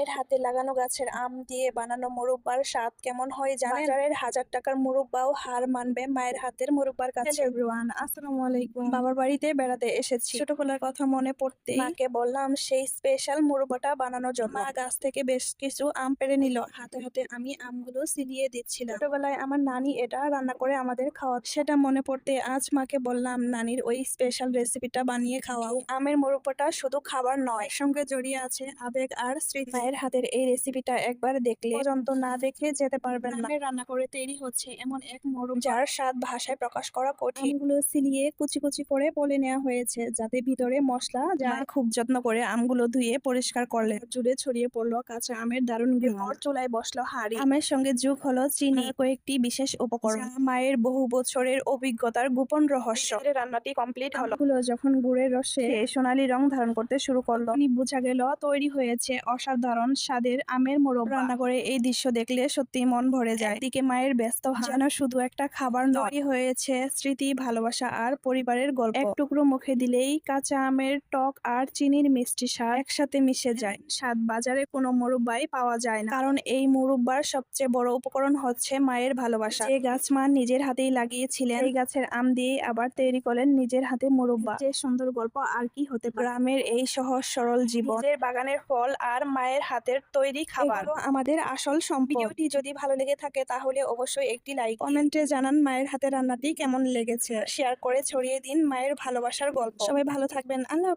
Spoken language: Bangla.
মায়ের হাতে লাগানো গাছের আম দিয়ে বানানো মোরব্বার স্বাদ কেমন হয় জানেন? বাজারের 1000 টাকার মোরব্বাও হার মানবে মায়ের হাতের মোরব্বার কাছে। হ্যালো এভরিওয়ান, আসসালামু আলাইকুম। বাবার বাড়িতে বেড়াতে এসেছি। ছোটবেলার কথা মনে পড়তেই মাকে বললাম সেই স্পেশাল মোরব্বাটা বানানোর জন্য। মা গাছ থেকে বেশ কিছু আম পেড়ে নিল। হাতে হাতে আমি আমগুলো ছিলিয়ে দিচ্ছিলাম। ছোটবেলায় আমার নানি এটা রান্না করে আমাদের খাওয়াত। সেটা মনে পড়তে আজ মাকে বললাম নানির ওই স্পেশাল রেসিপিটা বানিয়ে খাওয়াও। আমের মোরব্বাটা শুধু খাবার নয়, সঙ্গে জড়িয়ে আছে আবেগ আর স্মৃতি। মায়ের হাতের এই রেসিপিটা একবার দেখলে পর্যন্ত না দেখে যেতে পারবেন না। রান্না করে তৈরি হচ্ছে এমন এক মোরব্বা যার স্বাদ ভাষায় প্রকাশ করা কঠিন। আমগুলো ছিলিয়ে কুচি কুচি করে পলে নেওয়া হয়েছে যাতে ভিতরে মশলা যায়। খুব যত্ন করে আমগুলো ধুয়ে পরিষ্কার করলে জুড়ে ছড়িয়ে পড়লো কাঁচা আমের দারুণ ঘ্রাণ। চুলায় বসলো হাঁড়ি, আমের সঙ্গে যোগ হলো চিনি, কয়েকটি বিশেষ উপকরণ, মায়ের বহু বছরের অভিজ্ঞতার গোপন রহস্য। রান্নাটি কমপ্লিট হলো। আমগুলো যখন গুড়ের রসে সোনালী রং ধারণ করতে শুরু করলো, বোঝা গেল তৈরি হয়েছে অসাধারণ স্বাদের আমের মোরব্বা। রান্না করে এই দৃশ্য দেখলে সত্যি মন ভরে যায়। এদিকে মায়ের ব্যস্ত হাত যেন শুধু একটা খাবার নয়, তৈরি হয়েছে স্মৃতি, ভালোবাসা আর পরিবারের গল্প। এক টুকরো মুখে দিলেই কাঁচা আমের টক আর চিনির মিষ্টি স্বাদ একসাথে মিশে যায়। স্বাদ বাজারে কোনো মোরব্বাই পাওয়া যায় না, কারণ এই মোরব্বার সবচেয়ে বড় উপকরণ হচ্ছে মায়ের ভালোবাসা। যে গাছ মা নিজের হাতেই লাগিয়েছিলেন, এই গাছের আম দিয়ে আবার তৈরি করলেন নিজের হাতে মোরব্বা। যে সুন্দর গল্প আর কি হতে পারে। গ্রামের এই সহজ সরল জীবন, নিজের বাগানের ফল আর মায়ের হাতের তৈরি খাবার আমাদের আসল সম্পদ। ভিডিওটি যদি ভালো লেগে থাকে তাহলে অবশ্যই একটি লাইক, কমেন্টে জানান মায়ের হাতের রান্নাটি কেমন লেগেছে। শেয়ার করে ছড়িয়ে দিন মায়ের ভালোবাসার গল্প। সবাই ভালো থাকবেন। আল্লাহ।